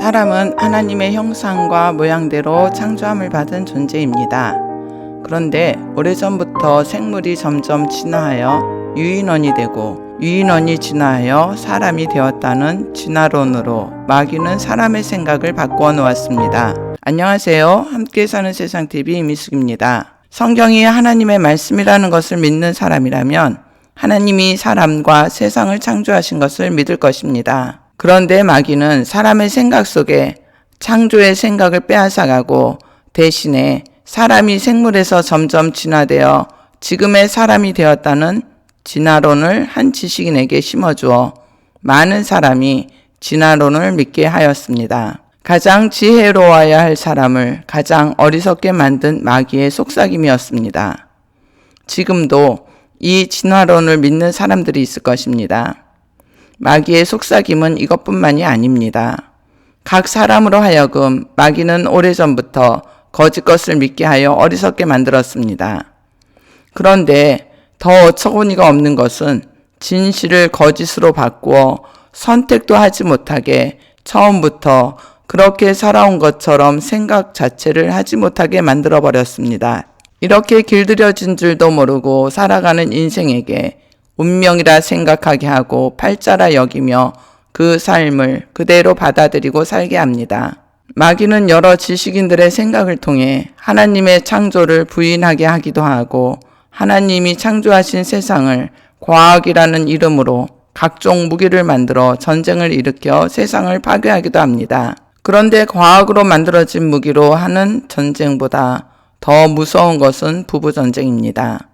사람은 하나님의 형상과 모양대로 창조함을 받은 존재입니다. 그런데 오래전부터 생물이 점점 진화하여 유인원이 되고 유인원이 진화하여 사람이 되었다는 진화론으로 마귀는 사람의 생각을 바꾸어 놓았습니다. 안녕하세요. 함께 사는 세상TV 이미숙입니다. 성경이 하나님의 말씀이라는 것을 믿는 사람이라면 하나님이 사람과 세상을 창조하신 것을 믿을 것입니다. 그런데 마귀는 사람의 생각 속에 창조의 생각을 빼앗아가고 대신에 사람이 생물에서 점점 진화되어 지금의 사람이 되었다는 진화론을 한 지식인에게 심어주어 많은 사람이 진화론을 믿게 하였습니다. 가장 지혜로워야 할 사람을 가장 어리석게 만든 마귀의 속삭임이었습니다. 지금도 이 진화론을 믿는 사람들이 있을 것입니다. 마귀의 속삭임은 이것뿐만이 아닙니다. 각 사람으로 하여금 마귀는 오래전부터 거짓 것을 믿게 하여 어리석게 만들었습니다. 그런데 더 어처구니가 없는 것은 진실을 거짓으로 바꾸어 선택도 하지 못하게 처음부터 그렇게 살아온 것처럼 생각 자체를 하지 못하게 만들어버렸습니다. 이렇게 길들여진 줄도 모르고 살아가는 인생에게 운명이라 생각하게 하고 팔자라 여기며 그 삶을 그대로 받아들이고 살게 합니다. 마귀는 여러 지식인들의 생각을 통해 하나님의 창조를 부인하게 하기도 하고 하나님이 창조하신 세상을 과학이라는 이름으로 각종 무기를 만들어 전쟁을 일으켜 세상을 파괴하기도 합니다. 그런데 과학으로 만들어진 무기로 하는 전쟁보다 더 무서운 것은 부부전쟁입니다.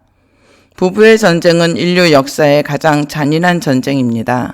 부부의 전쟁은 인류 역사의 가장 잔인한 전쟁입니다.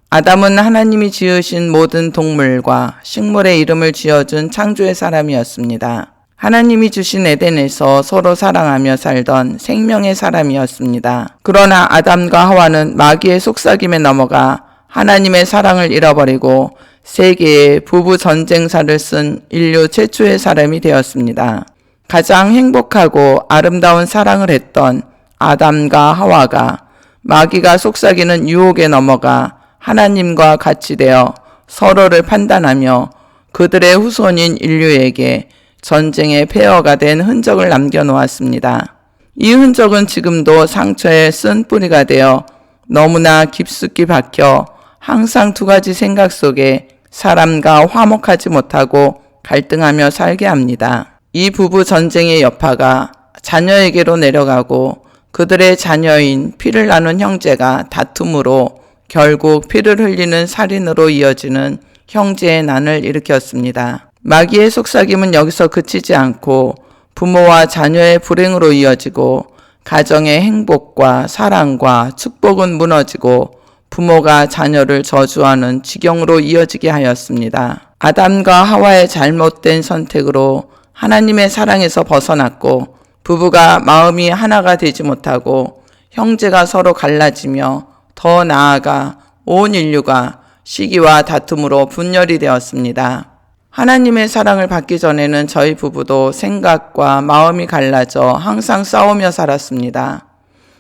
아담은 하나님이 지으신 모든 동물과 식물의 이름을 지어준 창조의 사람이었습니다. 하나님이 주신 에덴에서 서로 사랑하며 살던 생명의 사람이었습니다. 그러나 아담과 하와는 마귀의 속삭임에 넘어가 하나님의 사랑을 잃어버리고 세계의 부부 전쟁사를 쓴 인류 최초의 사람이 되었습니다. 가장 행복하고 아름다운 사랑을 했던 아담과 하와가 마귀가 속삭이는 유혹에 넘어가 하나님과 같이 되어 서로를 판단하며 그들의 후손인 인류에게 전쟁의 폐허가 된 흔적을 남겨놓았습니다. 이 흔적은 지금도 상처에 쓴 뿌리가 되어 너무나 깊숙이 박혀 항상 두 가지 생각 속에 사람과 화목하지 못하고 갈등하며 살게 합니다. 이 부부 전쟁의 여파가 자녀에게로 내려가고 그들의 자녀인 피를 나눈 형제가 다툼으로 결국 피를 흘리는 살인으로 이어지는 형제의 난을 일으켰습니다. 마귀의 속삭임은 여기서 그치지 않고 부모와 자녀의 불행으로 이어지고 가정의 행복과 사랑과 축복은 무너지고 부모가 자녀를 저주하는 지경으로 이어지게 하였습니다. 아담과 하와의 잘못된 선택으로 하나님의 사랑에서 벗어났고 부부가 마음이 하나가 되지 못하고 형제가 서로 갈라지며 더 나아가 온 인류가 시기와 다툼으로 분열이 되었습니다. 하나님의 사랑을 받기 전에는 저희 부부도 생각과 마음이 갈라져 항상 싸우며 살았습니다.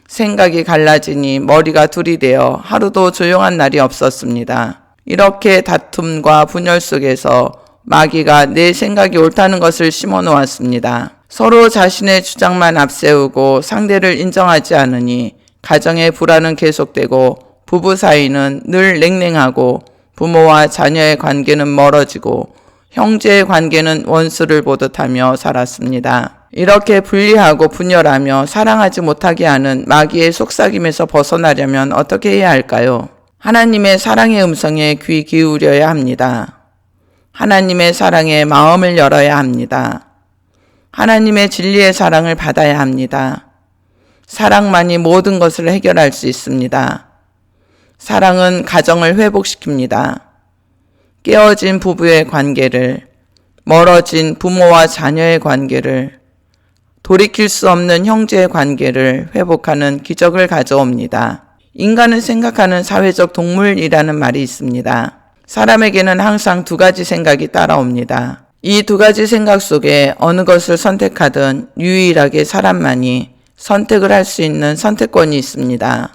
생각이 갈라지니 머리가 둘이 되어 하루도 조용한 날이 없었습니다. 이렇게 다툼과 분열 속에서 마귀가 내 생각이 옳다는 것을 심어 놓았습니다. 서로 자신의 주장만 앞세우고 상대를 인정하지 않으니 가정의 불화는 계속되고 부부 사이는 늘 냉랭하고 부모와 자녀의 관계는 멀어지고 형제의 관계는 원수를 보듯하며 살았습니다. 이렇게 분리하고 분열하며 사랑하지 못하게 하는 마귀의 속삭임에서 벗어나려면 어떻게 해야 할까요? 하나님의 사랑의 음성에 귀 기울여야 합니다. 하나님의 사랑에 마음을 열어야 합니다. 하나님의 진리의 사랑을 받아야 합니다. 사랑만이 모든 것을 해결할 수 있습니다. 사랑은 가정을 회복시킵니다. 깨어진 부부의 관계를, 멀어진 부모와 자녀의 관계를, 돌이킬 수 없는 형제의 관계를 회복하는 기적을 가져옵니다. 인간은 생각하는 사회적 동물이라는 말이 있습니다. 사람에게는 항상 두 가지 생각이 따라옵니다. 이 두 가지 생각 속에 어느 것을 선택하든 유일하게 사람만이 선택을 할 수 있는 선택권이 있습니다.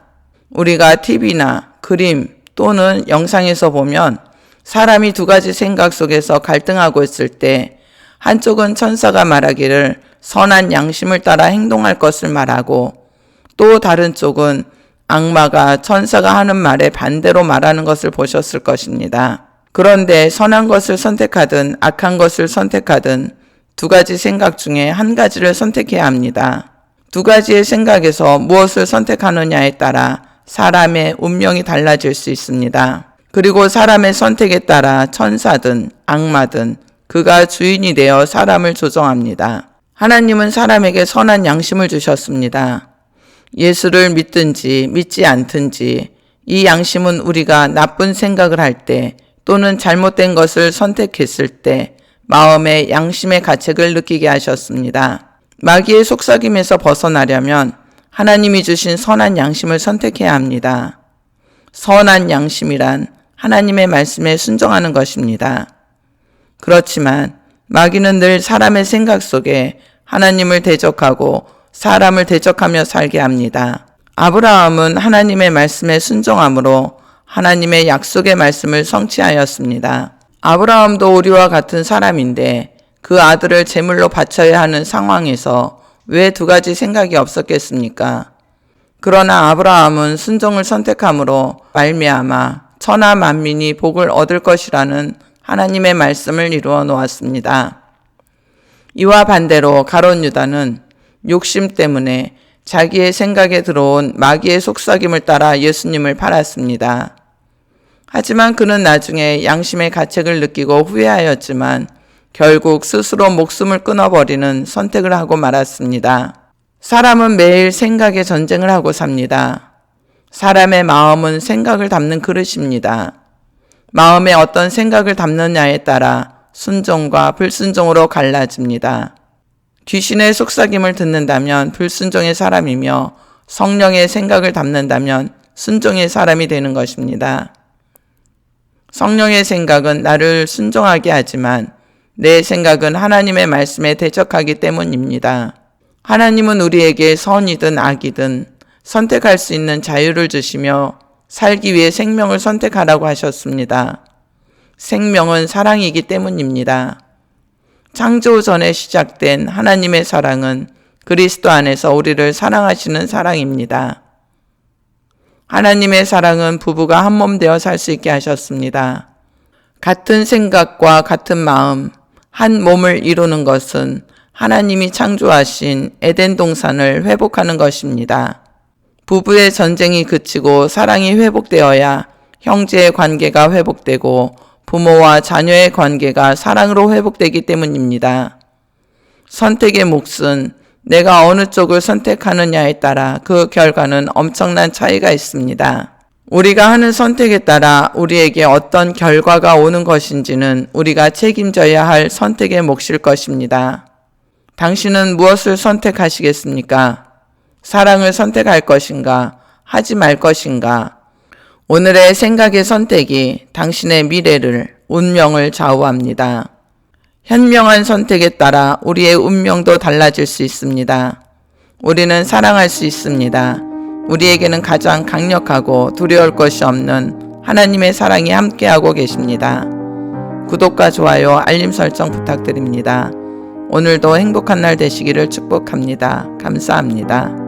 우리가 TV나 그림 또는 영상에서 보면 사람이 두 가지 생각 속에서 갈등하고 있을 때 한쪽은 천사가 말하기를 선한 양심을 따라 행동할 것을 말하고 또 다른 쪽은 악마가 천사가 하는 말에 반대로 말하는 것을 보셨을 것입니다. 그런데 선한 것을 선택하든 악한 것을 선택하든 두 가지 생각 중에 한 가지를 선택해야 합니다. 두 가지의 생각에서 무엇을 선택하느냐에 따라 사람의 운명이 달라질 수 있습니다. 그리고 사람의 선택에 따라 천사든 악마든 그가 주인이 되어 사람을 조정합니다. 하나님은 사람에게 선한 양심을 주셨습니다. 예수를 믿든지 믿지 않든지 이 양심은 우리가 나쁜 생각을 할 때 또는 잘못된 것을 선택했을 때 마음의 양심의 가책을 느끼게 하셨습니다. 마귀의 속삭임에서 벗어나려면 하나님이 주신 선한 양심을 선택해야 합니다. 선한 양심이란 하나님의 말씀에 순종하는 것입니다. 그렇지만 마귀는 늘 사람의 생각 속에 하나님을 대적하고 사람을 대적하며 살게 합니다. 아브라함은 하나님의 말씀에 순종함으로 하나님의 약속의 말씀을 성취하였습니다. 아브라함도 우리와 같은 사람인데 그 아들을 제물로 바쳐야 하는 상황에서 왜 두 가지 생각이 없었겠습니까? 그러나 아브라함은 순종을 선택함으로 말미암아 천하 만민이 복을 얻을 것이라는 하나님의 말씀을 이루어 놓았습니다. 이와 반대로 가룟 유다는 욕심 때문에 자기의 생각에 들어온 마귀의 속삭임을 따라 예수님을 팔았습니다. 하지만 그는 나중에 양심의 가책을 느끼고 후회하였지만 결국 스스로 목숨을 끊어버리는 선택을 하고 말았습니다. 사람은 매일 생각의 전쟁을 하고 삽니다. 사람의 마음은 생각을 담는 그릇입니다. 마음에 어떤 생각을 담느냐에 따라 순종과 불순종으로 갈라집니다. 귀신의 속삭임을 듣는다면 불순종의 사람이며 성령의 생각을 담는다면 순종의 사람이 되는 것입니다. 성령의 생각은 나를 순종하게 하지만 내 생각은 하나님의 말씀에 대적하기 때문입니다. 하나님은 우리에게 선이든 악이든 선택할 수 있는 자유를 주시며 살기 위해 생명을 선택하라고 하셨습니다. 생명은 사랑이기 때문입니다. 창조 전에 시작된 하나님의 사랑은 그리스도 안에서 우리를 사랑하시는 사랑입니다. 하나님의 사랑은 부부가 한 몸 되어 살 수 있게 하셨습니다. 같은 생각과 같은 마음, 한 몸을 이루는 것은 하나님이 창조하신 에덴 동산을 회복하는 것입니다. 부부의 전쟁이 그치고 사랑이 회복되어야 형제의 관계가 회복되고 부모와 자녀의 관계가 사랑으로 회복되기 때문입니다. 선택의 몫은 내가 어느 쪽을 선택하느냐에 따라 그 결과는 엄청난 차이가 있습니다. 우리가 하는 선택에 따라 우리에게 어떤 결과가 오는 것인지는 우리가 책임져야 할 선택의 몫일 것입니다. 당신은 무엇을 선택하시겠습니까? 사랑을 선택할 것인가? 하지 말 것인가? 오늘의 생각의 선택이 당신의 미래를, 운명을 좌우합니다. 현명한 선택에 따라 우리의 운명도 달라질 수 있습니다. 우리는 사랑할 수 있습니다. 우리에게는 가장 강력하고 두려울 것이 없는 하나님의 사랑이 함께하고 계십니다. 구독과 좋아요, 알림 설정 부탁드립니다. 오늘도 행복한 날 되시기를 축복합니다. 감사합니다.